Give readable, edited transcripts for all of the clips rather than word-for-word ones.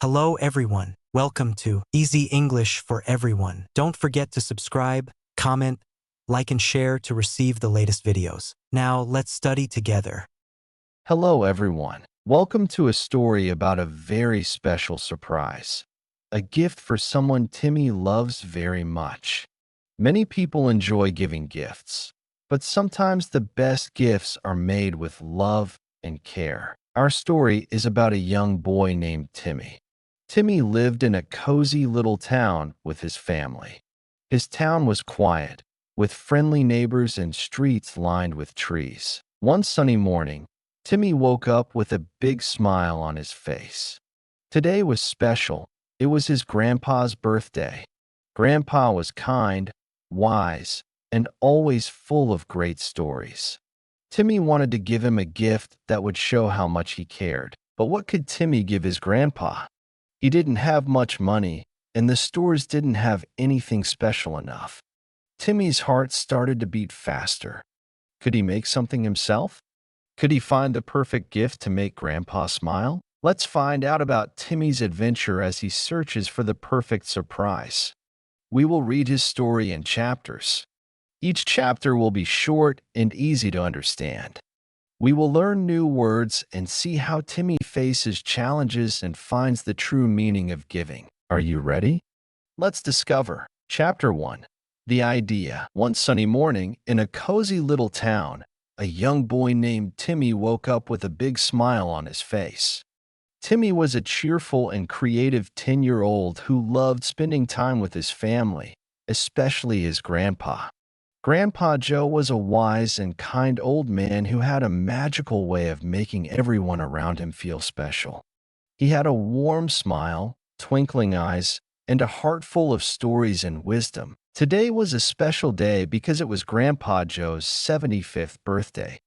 Hello everyone, welcome to Easy English for Everyone. Don't forget to subscribe, comment, like and share to receive the latest videos. Now let's study together. Hello, everyone. Welcome to a story about a very special surprise. A gift for someone Timmy loves very much. Many people enjoy giving gifts, but sometimes the best gifts are made with love and care. Our story is about a young boy named Timmy. Timmy lived in a cozy little town with his family. His town was quiet, with friendly neighbors and streets lined with trees. One sunny morning, Timmy woke up with a big smile on his face. Today was special. It was his grandpa's birthday. Grandpa was kind, wise, and always full of great stories. Timmy wanted to give him a gift that would show how much he cared. But what could Timmy give his grandpa? He didn't have much money, and the stores didn't have anything special enough. Timmy's heart started to beat faster. Could he make something himself? Could he find the perfect gift to make Grandpa smile? Let's find out about Timmy's adventure as he searches for the perfect surprise. We will read his story in chapters. Each chapter will be short and easy to understand. We will learn new words and see how Timmy faces challenges and finds the true meaning of giving. Are you ready? Let's discover. Chapter 1. The Idea. One sunny morning, in a cozy little town, a young boy named Timmy woke up with a big smile on his face. Timmy was a cheerful and creative 10-year-old who loved spending time with his family, especially his grandpa. Grandpa Joe was a wise and kind old man who had a magical way of making everyone around him feel special. He had a warm smile, twinkling eyes, and a heart full of stories and wisdom. Today was a special day because it was Grandpa Joe's 75th birthday.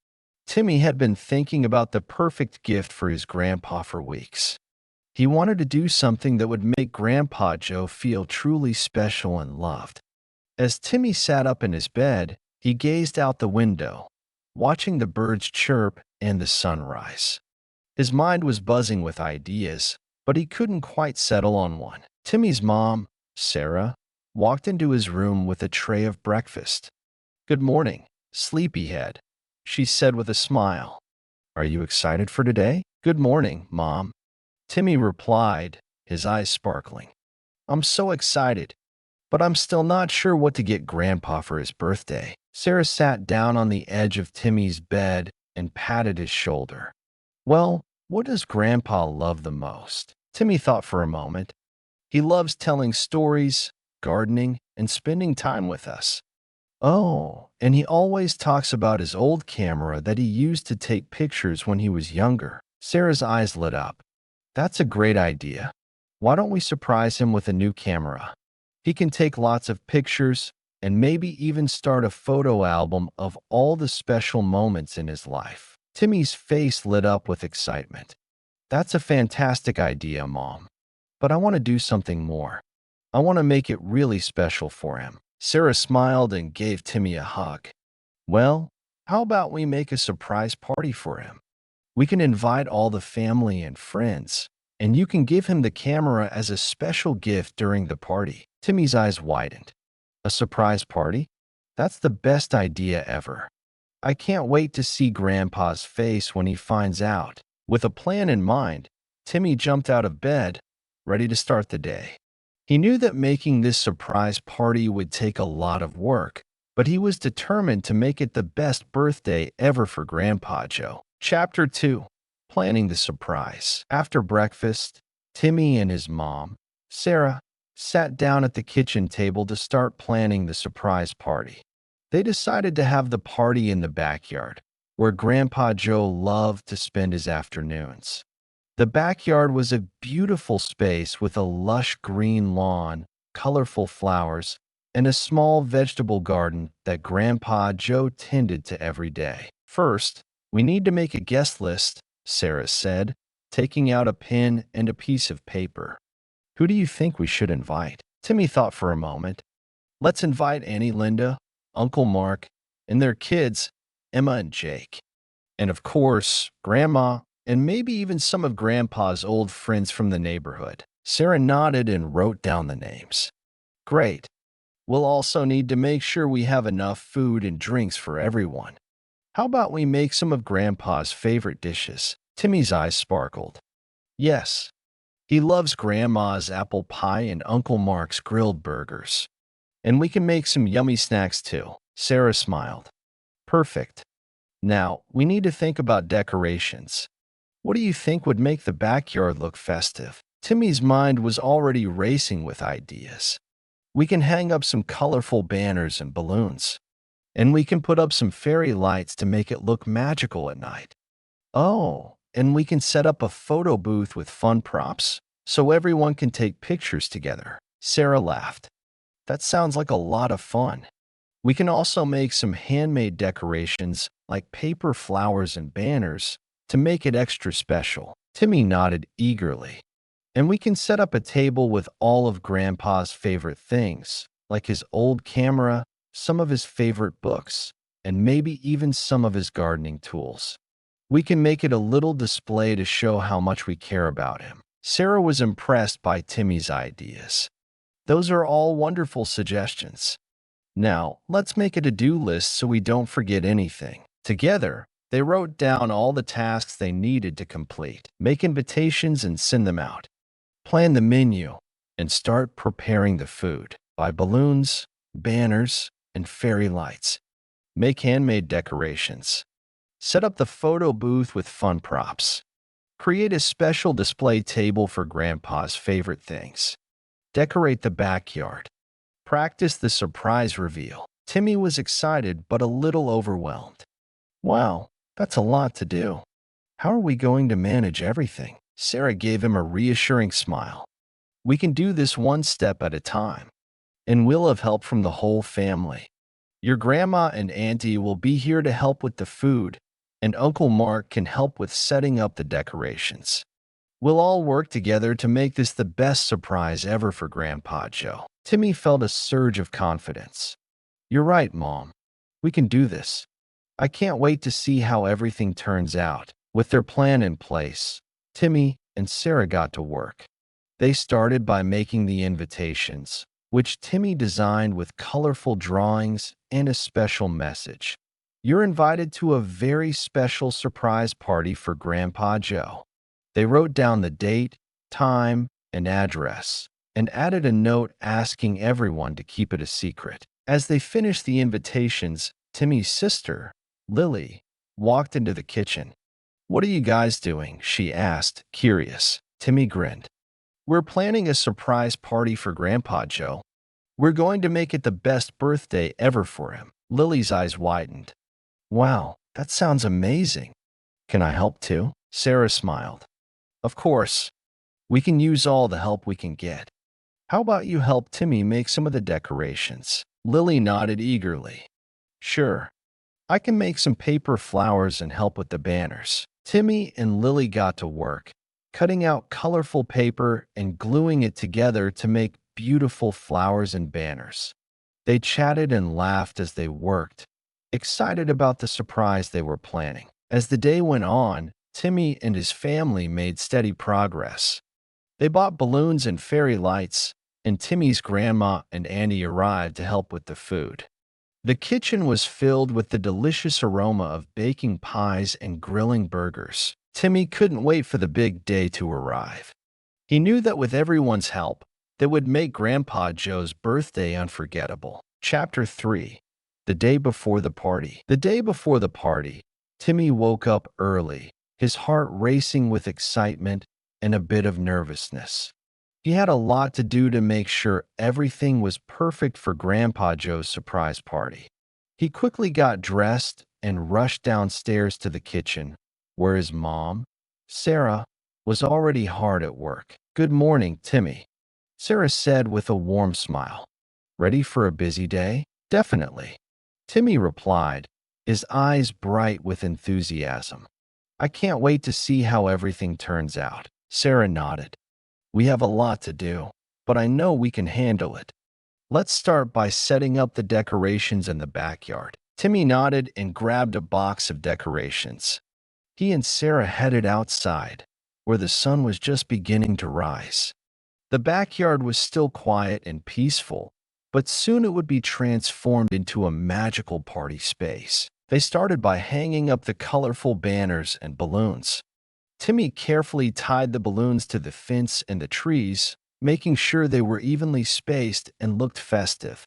Timmy had been thinking about the perfect gift for his grandpa for weeks. He wanted to do something that would make Grandpa Joe feel truly special and loved. As Timmy sat up in his bed, he gazed out the window, watching the birds chirp and the sunrise. His mind was buzzing with ideas, but he couldn't quite settle on one. Timmy's mom, Sarah, walked into his room with a tray of breakfast. "Good morning, sleepyhead," she said with a smile. "Are you excited for today?" "Good morning, Mom," Timmy replied, his eyes sparkling. "I'm so excited, but I'm still not sure what to get Grandpa for his birthday." Sarah sat down on the edge of Timmy's bed and patted his shoulder. "Well, what does Grandpa love the most?" Timmy thought for a moment. "He loves telling stories, gardening, and spending time with us. Oh, and he always talks about his old camera that he used to take pictures when he was younger." Sarah's eyes lit up. "That's a great idea. Why don't we surprise him with a new camera? He can take lots of pictures and maybe even start a photo album of all the special moments in his life." Timmy's face lit up with excitement. "That's a fantastic idea, Mom. But I want to do something more. I want to make it really special for him." Sarah smiled and gave Timmy a hug. "Well, how about we make a surprise party for him? We can invite all the family and friends, and you can give him the camera as a special gift during the party." Timmy's eyes widened. "A surprise party? That's the best idea ever. I can't wait to see Grandpa's face when he finds out." With a plan in mind, Timmy jumped out of bed, ready to start the day. He knew that making this surprise party would take a lot of work, but he was determined to make it the best birthday ever for Grandpa Joe. Chapter 2. Planning the Surprise. After breakfast, Timmy and his mom, Sarah, sat down at the kitchen table to start planning the surprise party. They decided to have the party in the backyard, where Grandpa Joe loved to spend his afternoons. The backyard was a beautiful space with a lush green lawn, colorful flowers, and a small vegetable garden that Grandpa Joe tended to every day. "First, we need to make a guest list," Sarah said, taking out a pen and a piece of paper. "Who do you think we should invite?" Timmy thought for a moment. "Let's invite Auntie Linda, Uncle Mark, and their kids, Emma and Jake. And of course, Grandma, and maybe even some of Grandpa's old friends from the neighborhood. Sarah nodded and wrote down the names. Great. We'll also need to make sure we have enough food and drinks for everyone. How about we make some of Grandpa's favorite dishes? Timmy's eyes sparkled. Yes, he loves Grandma's apple pie and Uncle Mark's grilled burgers. And we can make some yummy snacks too. Sarah smiled. Perfect. Now, we need to think about decorations. What do you think would make the backyard look festive? Timmy's mind was already racing with ideas. We can hang up some colorful banners and balloons. And we can put up some fairy lights to make it look magical at night. Oh, and we can set up a photo booth with fun props so everyone can take pictures together. Sarah laughed. That sounds like a lot of fun. We can also make some handmade decorations like paper flowers and banners to make it extra special. Timmy nodded eagerly. And we can set up a table with all of Grandpa's favorite things, like his old camera, some of his favorite books, and maybe even some of his gardening tools. We can make it a little display to show how much we care about him. Sarah was impressed by Timmy's ideas. Those are all wonderful suggestions. Now, let's make a to-do list so we don't forget anything. Together, they wrote down all the tasks they needed to complete, make invitations and send them out, plan the menu, and start preparing the food. Buy balloons, banners, and fairy lights. Make handmade decorations. Set up the photo booth with fun props. Create a special display table for Grandpa's favorite things. Decorate the backyard. Practice the surprise reveal. Timmy was excited but a little overwhelmed. Wow, that's a lot to do. How are we going to manage everything? Sarah gave him a reassuring smile. We can do this one step at a time, and we'll have help from the whole family. Your grandma and auntie will be here to help with the food, and Uncle Mark can help with setting up the decorations. We'll all work together to make this the best surprise ever for Grandpa Joe. Timmy felt a surge of confidence. You're right, Mom. We can do this. I can't wait to see how everything turns out. With their plan in place, Timmy and Sarah got to work. They started by making the invitations, which Timmy designed with colorful drawings and a special message. You're invited to a very special surprise party for Grandpa Joe. They wrote down the date, time, and address, and added a note asking everyone to keep it a secret. As they finished the invitations, Timmy's sister, Lily, walked into the kitchen. What are you guys doing? She asked, curious. Timmy grinned. We're planning a surprise party for Grandpa Joe. We're going to make it the best birthday ever for him. Lily's eyes widened. Wow, that sounds amazing. Can I help too? Sarah smiled. Of course. We can use all the help we can get. How about you help Timmy make some of the decorations? Lily nodded eagerly. Sure. I can make some paper flowers and help with the banners. Timmy and Lily got to work, cutting out colorful paper and gluing it together to make beautiful flowers and banners. They chatted and laughed as they worked, excited about the surprise they were planning. As the day went on, Timmy and his family made steady progress. They bought balloons and fairy lights, and Timmy's grandma and auntie arrived to help with the food. The kitchen was filled with the delicious aroma of baking pies and grilling burgers. Timmy couldn't wait for the big day to arrive. He knew that with everyone's help, that would make Grandpa Joe's birthday unforgettable. Chapter 3. The Day Before the Party. The day before the party, Timmy woke up early, his heart racing with excitement and a bit of nervousness. He had a lot to do to make sure everything was perfect for Grandpa Joe's surprise party. He quickly got dressed and rushed downstairs to the kitchen, where his mom, Sarah, was already hard at work. Good morning, Timmy, Sarah said with a warm smile. Ready for a busy day? Definitely, Timmy replied, his eyes bright with enthusiasm. I can't wait to see how everything turns out. Sarah nodded. We have a lot to do, but I know we can handle it. Let's start by setting up the decorations in the backyard. Timmy nodded and grabbed a box of decorations. He and Sarah headed outside, where the sun was just beginning to rise. The backyard was still quiet and peaceful, but soon it would be transformed into a magical party space. They started by hanging up the colorful banners and balloons. Timmy carefully tied the balloons to the fence and the trees, making sure they were evenly spaced and looked festive.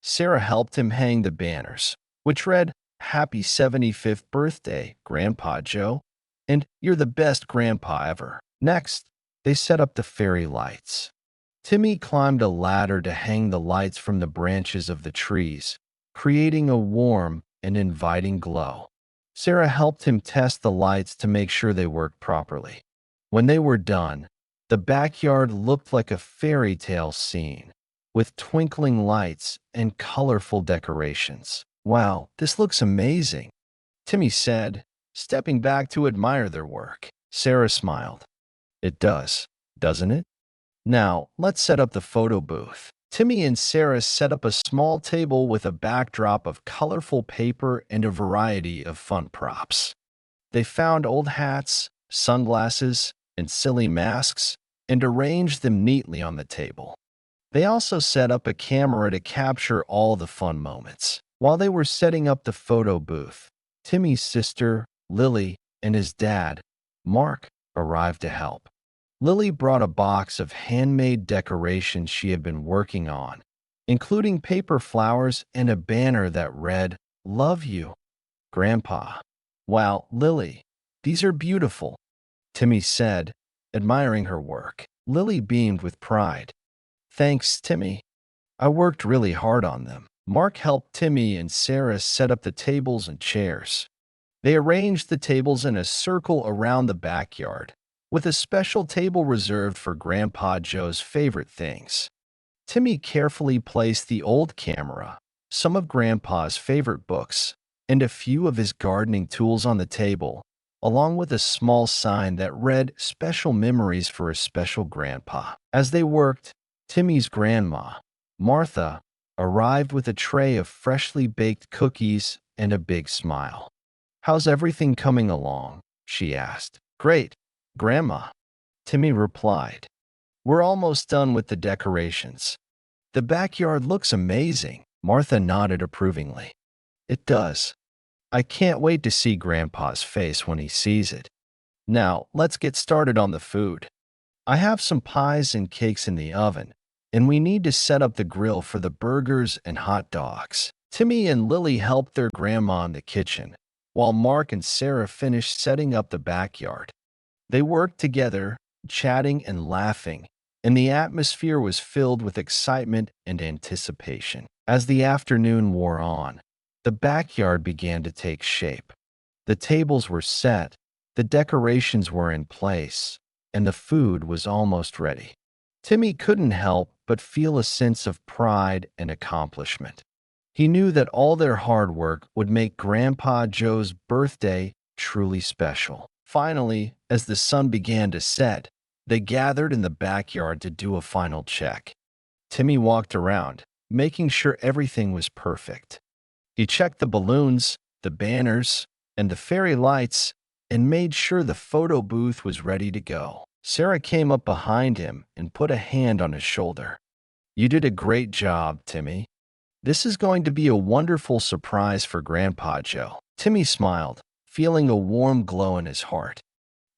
Sarah helped him hang the banners, which read, "Happy 75th birthday, Grandpa Joe," and "You're the best grandpa ever." Next, they set up the fairy lights. Timmy climbed a ladder to hang the lights from the branches of the trees, creating a warm and inviting glow. Sarah helped him test the lights to make sure they worked properly. When they were done, the backyard looked like a fairy tale scene, with twinkling lights and colorful decorations. "Wow, this looks amazing," Timmy said, stepping back to admire their work. Sarah smiled. "It does, doesn't it? Now, let's set up the photo booth." Timmy and Sarah set up a small table with a backdrop of colorful paper and a variety of fun props. They found old hats, sunglasses, and silly masks and arranged them neatly on the table. They also set up a camera to capture all the fun moments. While they were setting up the photo booth, Timmy's sister, Lily, and his dad, Mark, arrived to help. Lily brought a box of handmade decorations she had been working on, including paper flowers and a banner that read, "Love you, Grandpa." "Wow, Lily, these are beautiful," Timmy said, admiring her work. Lily beamed with pride. "Thanks, Timmy. I worked really hard on them." Mark helped Timmy and Sarah set up the tables and chairs. They arranged the tables in a circle around the backyard, with a special table reserved for Grandpa Joe's favorite things. Timmy carefully placed the old camera, some of Grandpa's favorite books, and a few of his gardening tools on the table, along with a small sign that read "Special Memories for a Special Grandpa." As they worked, Timmy's grandma, Martha, arrived with a tray of freshly baked cookies and a big smile. "How's everything coming along?" she asked. "Great, Grandma," Timmy replied. "We're almost done with the decorations. The backyard looks amazing." Martha nodded approvingly. "It does. I can't wait to see Grandpa's face when he sees it. Now, let's get started on the food. I have some pies and cakes in the oven, and we need to set up the grill for the burgers and hot dogs." Timmy and Lily helped their grandma in the kitchen, while Mark and Sarah finished setting up the backyard. They worked together, chatting and laughing, and the atmosphere was filled with excitement and anticipation. As the afternoon wore on, the backyard began to take shape. The tables were set, the decorations were in place, and the food was almost ready. Timmy couldn't help but feel a sense of pride and accomplishment. He knew that all their hard work would make Grandpa Joe's birthday truly special. Finally, as the sun began to set, they gathered in the backyard to do a final check. Timmy walked around, making sure everything was perfect. He checked the balloons, the banners, and the fairy lights, and made sure the photo booth was ready to go. Sarah came up behind him and put a hand on his shoulder. "You did a great job, Timmy. This is going to be a wonderful surprise for Grandpa Joe." Timmy smiled, feeling a warm glow in his heart.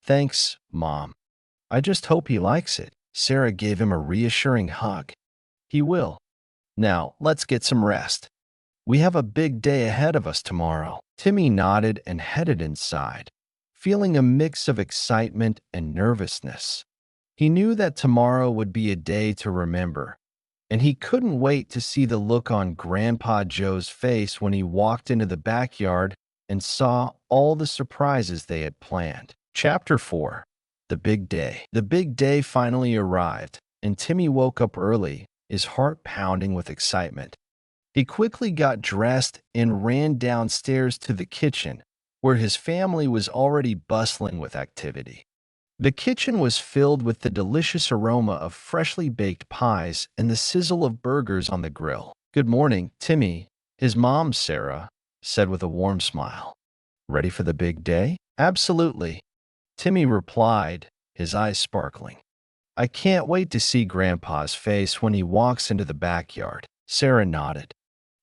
"Thanks, Mom. I just hope he likes it." Sarah gave him a reassuring hug. "He will. Now, let's get some rest. We have a big day ahead of us tomorrow." Timmy nodded and headed inside, feeling a mix of excitement and nervousness. He knew that tomorrow would be a day to remember, and he couldn't wait to see the look on Grandpa Joe's face when he walked into the backyard and saw all the surprises they had planned. Chapter 4. The Big Day. The big day finally arrived, and Timmy woke up early, his heart pounding with excitement. He quickly got dressed and ran downstairs to the kitchen, where his family was already bustling with activity. The kitchen was filled with the delicious aroma of freshly baked pies and the sizzle of burgers on the grill. "Good morning, Timmy," his mom, Sarah, said with a warm smile. "Ready for the big day?" Absolutely, Timmy replied, his eyes sparkling. I can't wait to see Grandpa's face when he walks into the backyard. Sarah nodded.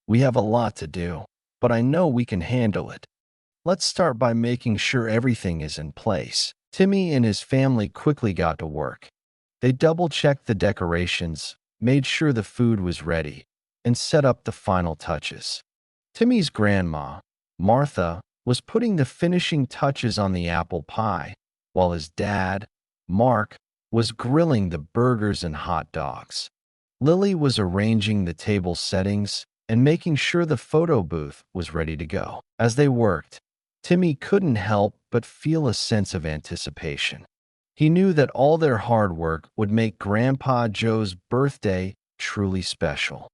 We have a lot to do, but I know we can handle it. Let's start by making sure everything is in place. Timmy and his family quickly got to work. They double-checked the decorations, made sure the food was ready, and set up the final touches. Timmy's grandma, Martha, was putting the finishing touches on the apple pie, while his dad, Mark, was grilling the burgers and hot dogs. Lily was arranging the table settings and making sure the photo booth was ready to go. As they worked, Timmy couldn't help but feel a sense of anticipation. He knew that all their hard work would make Grandpa Joe's birthday truly special.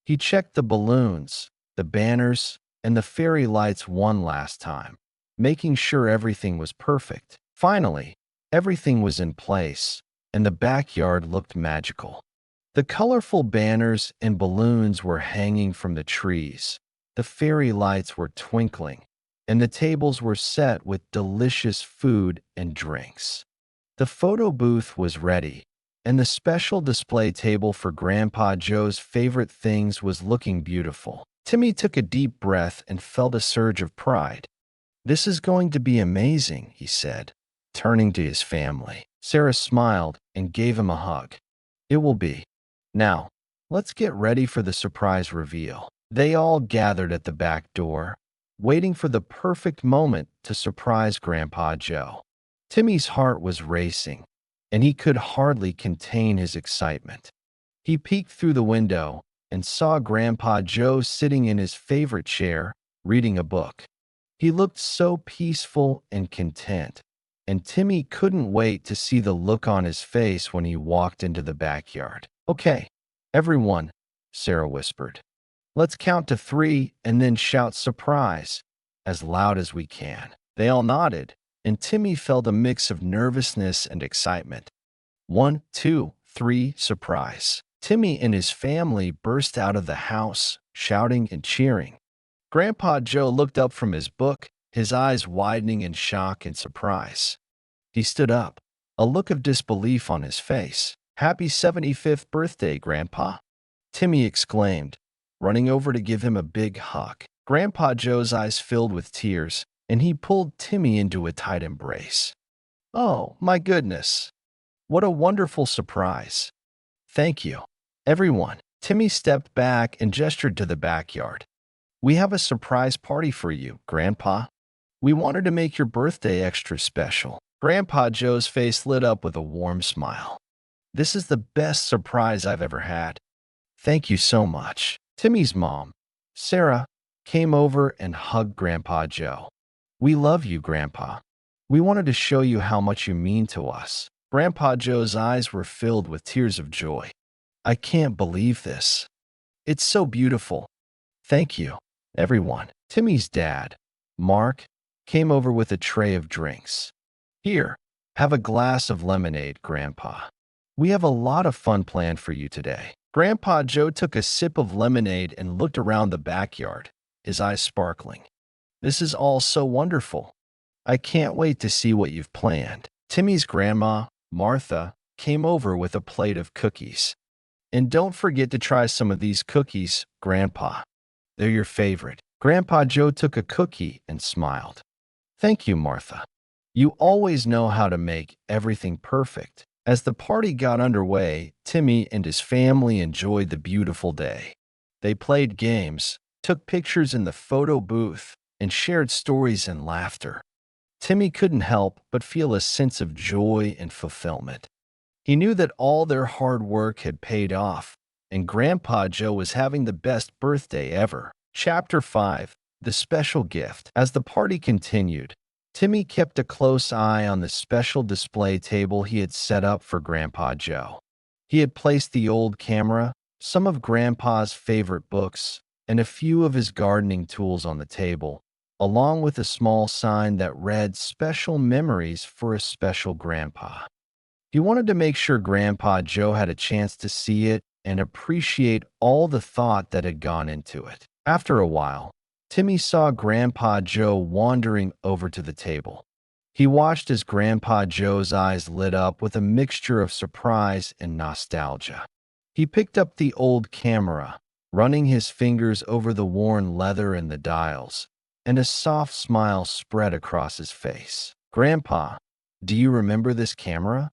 He checked the balloons, the banners, and the fairy lights one last time, making sure everything was perfect. Finally, everything was in place, and the backyard looked magical. The colorful banners and balloons were hanging from the trees, the fairy lights were twinkling, and the tables were set with delicious food and drinks. The photo booth was ready, and the special display table for Grandpa Joe's favorite things was looking beautiful. Timmy took a deep breath and felt a surge of pride. This is going to be amazing, he said, turning to his family. Sarah smiled and gave him a hug. It will be. Now, let's get ready for the surprise reveal. They all gathered at the back door, waiting for the perfect moment to surprise Grandpa Joe. Timmy's heart was racing, and he could hardly contain his excitement. He peeked through the window and saw Grandpa Joe sitting in his favorite chair, reading a book. He looked so peaceful and content, and Timmy couldn't wait to see the look on his face when he walked into the backyard. Okay, everyone, Sarah whispered. Let's count to 3 and then shout surprise as loud as we can. They all nodded, and Timmy felt a mix of nervousness and excitement. 1, 2, 3, surprise. Timmy and his family burst out of the house, shouting and cheering. Grandpa Joe looked up from his book, his eyes widening in shock and surprise. He stood up, a look of disbelief on his face. Happy 75th birthday, Grandpa, Timmy exclaimed, running over to give him a big hug. Grandpa Joe's eyes filled with tears, and he pulled Timmy into a tight embrace. Oh, my goodness. What a wonderful surprise. Thank you, everyone. Timmy stepped back and gestured to the backyard. We have a surprise party for you, Grandpa. We wanted to make your birthday extra special. Grandpa Joe's face lit up with a warm smile. This is the best surprise I've ever had. Thank you so much. Timmy's mom, Sarah, came over and hugged Grandpa Joe. We love you, Grandpa. We wanted to show you how much you mean to us. Grandpa Joe's eyes were filled with tears of joy. I can't believe this. It's so beautiful. Thank you, everyone. Timmy's dad, Mark, came over with a tray of drinks. Here, have a glass of lemonade, Grandpa. We have a lot of fun planned for you today. Grandpa Joe took a sip of lemonade and looked around the backyard, his eyes sparkling. This is all so wonderful. I can't wait to see what you've planned. Timmy's grandma, Martha, came over with a plate of cookies. And don't forget to try some of these cookies, Grandpa. They're your favorite. Grandpa Joe took a cookie and smiled. Thank you, Martha. You always know how to make everything perfect. As the party got underway, Timmy and his family enjoyed the beautiful day. They played games, took pictures in the photo booth, and shared stories and laughter. Timmy couldn't help but feel a sense of joy and fulfillment. He knew that all their hard work had paid off, and Grandpa Joe was having the best birthday ever. Chapter 5: The Special Gift. As the party continued, Timmy kept a close eye on the special display table he had set up for Grandpa Joe. He had placed the old camera, some of Grandpa's favorite books, and a few of his gardening tools on the table, along with a small sign that read "Special Memories for a Special Grandpa." He wanted to make sure Grandpa Joe had a chance to see it and appreciate all the thought that had gone into it. After a while, Timmy saw Grandpa Joe wandering over to the table. He watched as Grandpa Joe's eyes lit up with a mixture of surprise and nostalgia. He picked up the old camera, running his fingers over the worn leather and the dials, and a soft smile spread across his face. "Grandpa, do you remember this camera?"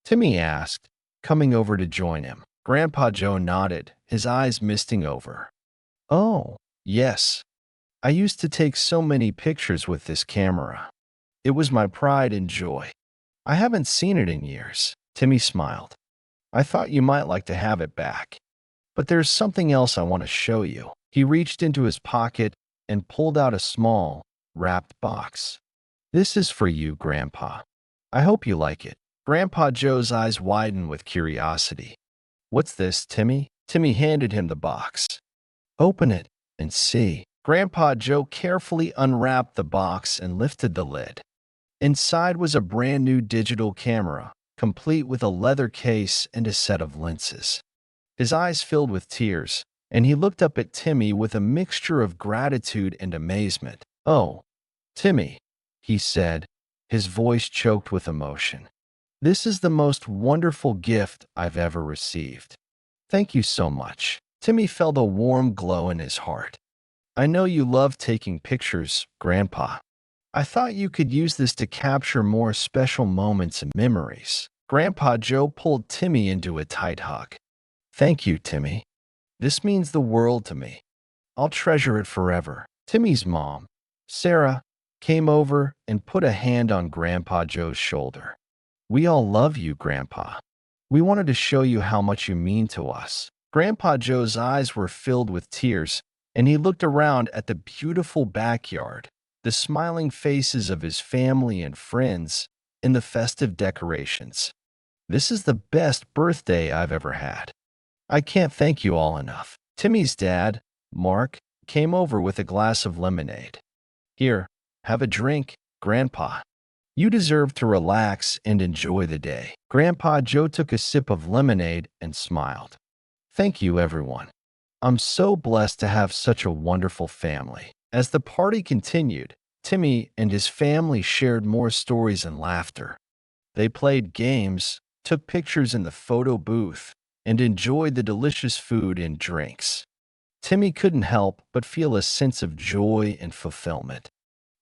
Timmy asked, coming over to join him. Grandpa Joe nodded, his eyes misting over. "Oh, yes. I used to take so many pictures with this camera. It was my pride and joy. I haven't seen it in years." Timmy smiled. "I thought you might like to have it back. But there's something else I want to show you." He reached into his pocket and pulled out a small, wrapped box. "This is for you, Grandpa. I hope you like it." Grandpa Joe's eyes widened with curiosity. "What's this, Timmy?" Timmy handed him the box. "Open it and see." Grandpa Joe carefully unwrapped the box and lifted the lid. Inside was a brand new digital camera, complete with a leather case and a set of lenses. His eyes filled with tears, and he looked up at Timmy with a mixture of gratitude and amazement. "Oh, Timmy," he said, his voice choked with emotion. "This is the most wonderful gift I've ever received. Thank you so much." Timmy felt a warm glow in his heart. "I know you love taking pictures, Grandpa. I thought you could use this to capture more special moments and memories." Grandpa Joe pulled Timmy into a tight hug. "Thank you, Timmy. This means the world to me. I'll treasure it forever." Timmy's mom, Sarah, came over and put a hand on Grandpa Joe's shoulder. "We all love you, Grandpa. We wanted to show you how much you mean to us." Grandpa Joe's eyes were filled with tears, and he looked around at the beautiful backyard, the smiling faces of his family and friends, and the festive decorations. "This is the best birthday I've ever had. I can't thank you all enough." Timmy's dad, Mark, came over with a glass of lemonade. "Here, have a drink, Grandpa. You deserve to relax and enjoy the day." Grandpa Joe took a sip of lemonade and smiled. "Thank you, everyone. I'm so blessed to have such a wonderful family." As the party continued, Timmy and his family shared more stories and laughter. They played games, took pictures in the photo booth, and enjoyed the delicious food and drinks. Timmy couldn't help but feel a sense of joy and fulfillment.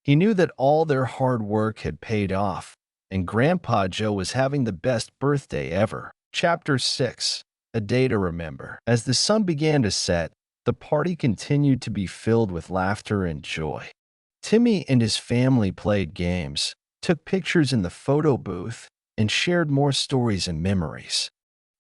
He knew that all their hard work had paid off, and Grandpa Joe was having the best birthday ever. Chapter 6: A Day to Remember. As the sun began to set, the party continued to be filled with laughter and joy. Timmy and his family played games, took pictures in the photo booth, and shared more stories and memories.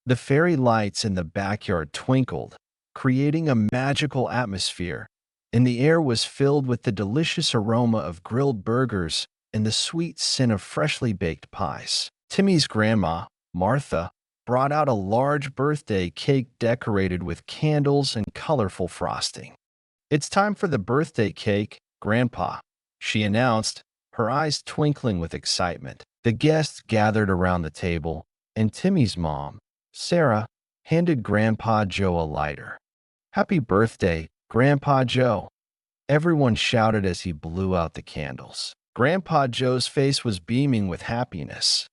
The fairy lights in the backyard twinkled, creating a magical atmosphere, and the air was filled with the delicious aroma of grilled burgers and the sweet scent of freshly baked pies. Timmy's grandma, Martha, brought out a large birthday cake decorated with candles and colorful frosting. "It's time for the birthday cake, Grandpa," she announced, her eyes twinkling with excitement. The guests gathered around the table, and Timmy's mom, Sarah, handed Grandpa Joe a lighter. "Happy birthday, Grandpa Joe!" everyone shouted as he blew out the candles. Grandpa Joe's face was beaming with happiness.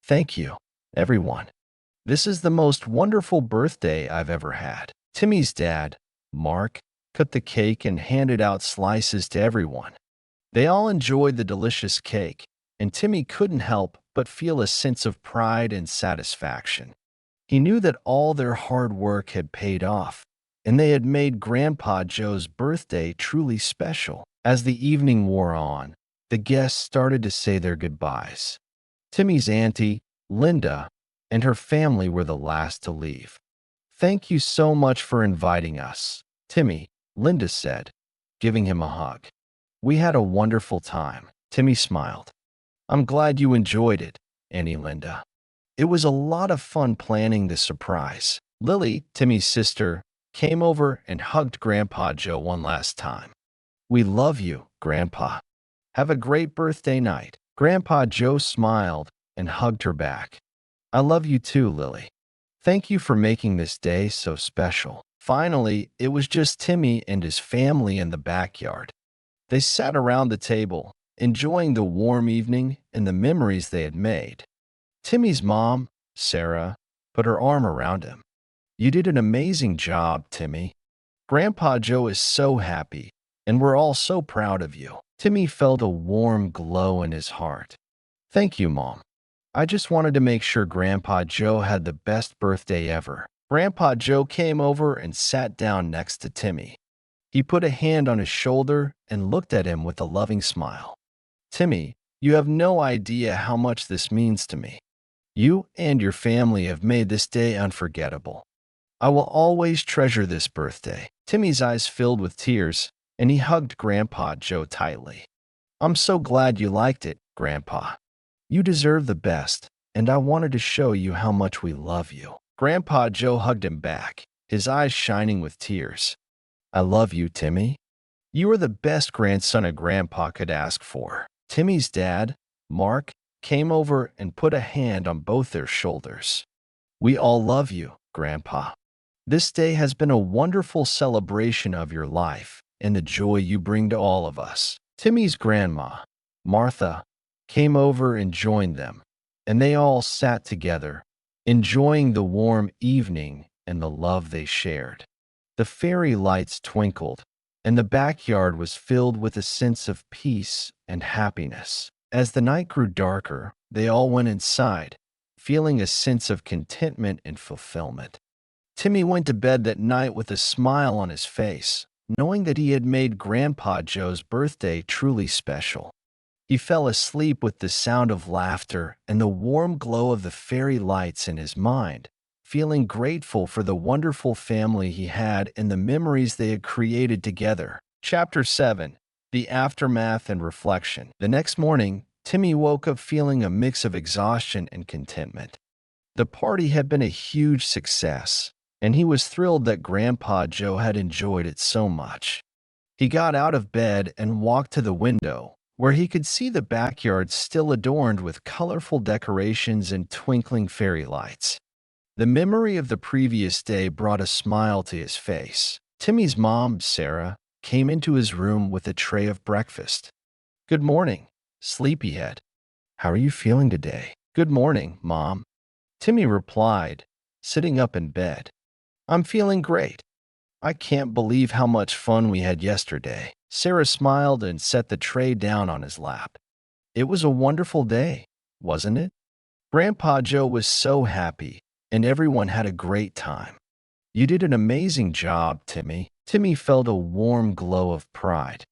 "Thank you, everyone. This is the most wonderful birthday I've ever had." Timmy's dad, Mark, cut the cake and handed out slices to everyone. They all enjoyed the delicious cake, and Timmy couldn't help but feel a sense of pride and satisfaction. He knew that all their hard work had paid off, and they had made Grandpa Joe's birthday truly special. As the evening wore on, the guests started to say their goodbyes. Timmy's auntie, Linda, and her family were the last to leave. "Thank you so much for inviting us, Timmy," Linda said, giving him a hug. "We had a wonderful time." Timmy smiled. "I'm glad you enjoyed it, Auntie Linda. It was a lot of fun planning this surprise." Lily, Timmy's sister, came over and hugged Grandpa Joe one last time. "We love you, Grandpa. Have a great birthday night." Grandpa Joe smiled and hugged her back. "I love you too, Lily. Thank you for making this day so special." Finally, it was just Timmy and his family in the backyard. They sat around the table, enjoying the warm evening and the memories they had made. Timmy's mom, Sarah, put her arm around him. "You did an amazing job, Timmy. Grandpa Joe is so happy, and we're all so proud of you." Timmy felt a warm glow in his heart. "Thank you, Mom. I just wanted to make sure Grandpa Joe had the best birthday ever." Grandpa Joe came over and sat down next to Timmy. He put a hand on his shoulder and looked at him with a loving smile. "Timmy, you have no idea how much this means to me. You and your family have made this day unforgettable. I will always treasure this birthday." Timmy's eyes filled with tears, and he hugged Grandpa Joe tightly. "I'm so glad you liked it, Grandpa. You deserve the best, and I wanted to show you how much we love you." Grandpa Joe hugged him back, his eyes shining with tears. "I love you, Timmy. You are the best grandson a grandpa could ask for." Timmy's dad, Mark, came over and put a hand on both their shoulders. "We all love you, Grandpa. This day has been a wonderful celebration of your life and the joy you bring to all of us." Timmy's grandma, Martha, came over and joined them, and they all sat together, enjoying the warm evening and the love they shared. The fairy lights twinkled, and the backyard was filled with a sense of peace and happiness. As the night grew darker, they all went inside, feeling a sense of contentment and fulfillment. Timmy went to bed that night with a smile on his face, knowing that he had made Grandpa Joe's birthday truly special. He fell asleep with the sound of laughter and the warm glow of the fairy lights in his mind, feeling grateful for the wonderful family he had and the memories they had created together. Chapter 7. The Aftermath and Reflection. The next morning, Timmy woke up feeling a mix of exhaustion and contentment. The party had been a huge success, and he was thrilled that Grandpa Joe had enjoyed it so much. He got out of bed and walked to the window, where he could see the backyard still adorned with colorful decorations and twinkling fairy lights. The memory of the previous day brought a smile to his face. Timmy's mom, Sarah, came into his room with a tray of breakfast. "Good morning, sleepyhead. How are you feeling today?" "Good morning, Mom," Timmy replied, sitting up in bed. "I'm feeling great. I can't believe how much fun we had yesterday." Sarah smiled and set the tray down on his lap. "It was a wonderful day, wasn't it?" Grandpa Joe was so happy, and everyone had a great time. "You did an amazing job, Timmy." Timmy felt a warm glow of pride.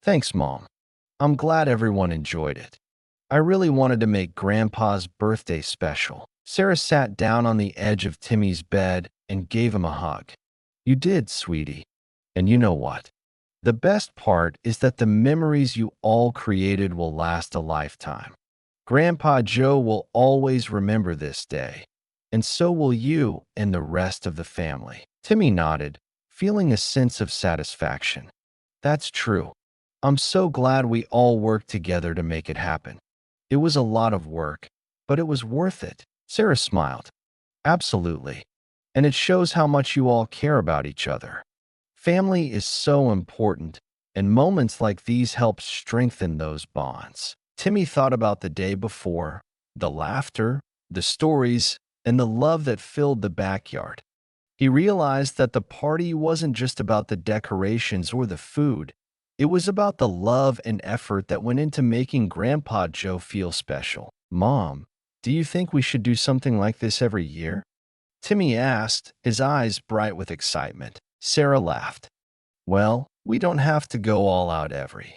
"Thanks, Mom. I'm glad everyone enjoyed it. I really wanted to make Grandpa's birthday special." Sarah sat down on the edge of Timmy's bed and gave him a hug. "You did, sweetie. And you know what? The best part is that the memories you all created will last a lifetime. Grandpa Joe will always remember this day, and so will you and the rest of the family." Timmy nodded, feeling a sense of satisfaction. "That's true. I'm so glad we all worked together to make it happen. It was a lot of work, but it was worth it." Sarah smiled. "Absolutely. And it shows how much you all care about each other. Family is so important, and moments like these help strengthen those bonds." Timmy thought about the day before, the laughter, the stories, and the love that filled the backyard. He realized that the party wasn't just about the decorations or the food. It was about the love and effort that went into making Grandpa Joe feel special. "Mom, do you think we should do something like this every year?" Timmy asked, his eyes bright with excitement. Sarah laughed. "Well, we don't have to go all out every